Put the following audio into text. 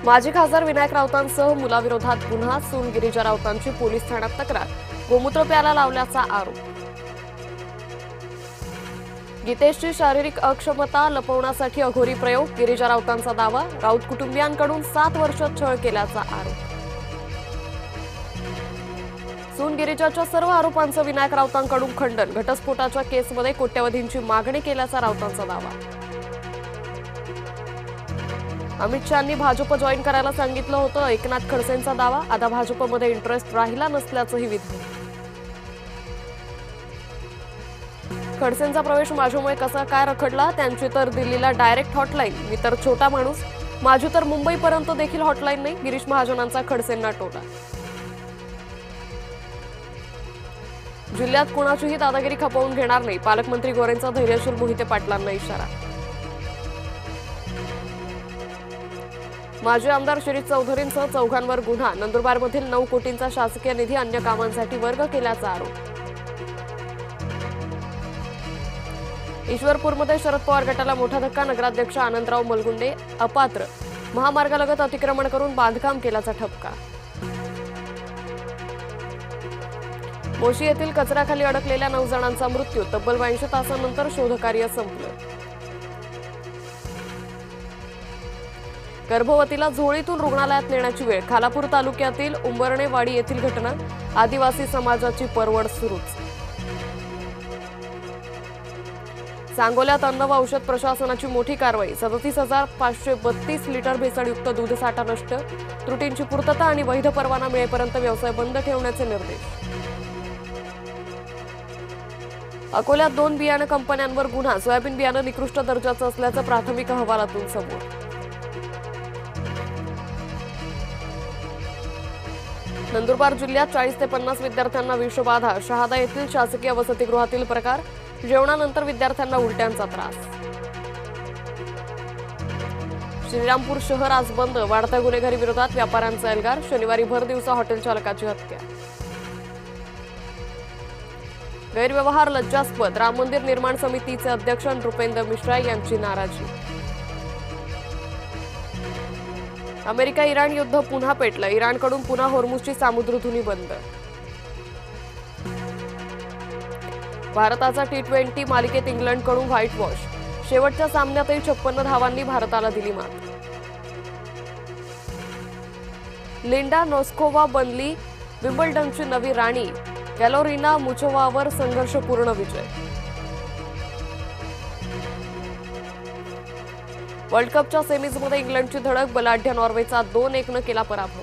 माजी खासदार विनायक राऊतांसह मुलाविरोधात पुन्हा सून गिरिजा राऊतांची पोलीस ठाण्यात तक्रार, गोमूत्र प्यायला लावल्याचा आरोप. गीतेशची शारीरिक अक्षमता लपवण्यासाठी अघोरी प्रयोग, गिरिजा राऊतांचा दावा. राऊत कुटुंबियांकडून 7 वर्ष छळ केल्याचा आरोप. सून गिरिजाच्या सर्व आरोपांचं विनायक राऊतांकडून खंडन, घटस्फोटाच्या केसमध्ये कोट्यवधींची मागणी केल्याचा राऊतांचा दावा. अमित शहांनी भाजप जॉईन करायला सांगितलं होतं, एकनाथ खडसेंचा दावा. आता भाजपमध्ये इंटरेस्ट राहिला नसल्याचंही विधान. खडसेंचा प्रवेश माझ्यामुळे कसा काय रखडला, त्यांची तर दिल्लीला डायरेक्ट हॉटलाईन, मी तर छोटा माणूस, माझी तर मुंबईपर्यंत देखील हॉटलाईन नाही, गिरीश महाजनांचा खडसेंना टोला. जिल्ह्यात कुणाचीही दादागिरी खपवून घेणार नाही, पालकमंत्री गोरेंचा धैर्यशील मोहिते पाटलांना इशारा. माजी आमदार शिरीष चौधरींसह चौघांवर गुन्हा, नंदुरबारमधील 9 कोटींचा शासकीय निधी अन्य कामांसाठी वर्ग केल्याचा आरोप. ईश्वरपूरमध्ये शरद पवार गटाला मोठा धक्का, नगराध्यक्ष आनंदराव मलगुंडे अपात्र, महामार्गालगत अतिक्रमण करून बांधकाम केल्याचा ठपका. मोशी येथील कचऱ्याखाली अडकलेल्या 9 जणांचा मृत्यू, तब्बल 82 तासांनंतर शोधकार्य संपलं. गर्भवतीला झोळीतून रुग्णालयात नेण्याची वेळ, खालापूर तालुक्यातील उंबरणेवाडी येथील घटना, आदिवासी समाजाची परवड सुरूच. सांगोल्यात अन्न व औषध प्रशासनाची मोठी कारवाई, 37,532 लिटर भेसळयुक्त दूध साठा नष्ट, त्रुटींची पूर्तता आणि वैध परवाना मिळेपर्यंत व्यवसाय बंद ठेवण्याचे निर्देश. अकोल्यात 2 बियाणं कंपन्यांवर गुन्हा, सोयाबीन बियाणं निकृष्ट दर्जाचं असल्याचं प्राथमिक अहवालातून समोर. नंदुरबार जिल्ह्यात 40 ते 50 विद्यार्थ्यांना विषबाधा, शहादा येथील शासकीय वसतिगृहातील प्रकार, जेवणानंतर विद्यार्थ्यांना उलट्यांचा त्रास. श्रीरामपूर शहर आज बंद, वाढत्या गुन्हेगारी विरोधात व्यापाऱ्यांचा एल्गार, शनिवारी भर दिवसा हॉटेल चालकाची हत्या. गैरव्यवहार लज्जास्पद, राम मंदिर निर्माण समितीचे अध्यक्ष नृपेंद्र मिश्रा यांची नाराजी. अमेरिका इराण युद्ध पुन्हा पेटलं, इराणकडून पुन्हा होर्मुझची सामुद्रधुनी बंद. भारताचा T20 मालिकेत इंग्लंडकडून व्हाईट वॉश, शेवटच्या सामन्यातही 56 धावांनी भारताला दिली मात. लिंडा नोस्कोवा बनली विम्बल्डनची नवी राणी, कॅरोलिना मुचोवावर संघर्षपूर्ण विजय. वर्ल्ड कपच्या सेमीजमध्ये इंग्लंडची धडक, बलाढ्य नॉर्वेचा 2-1 केला पराभव.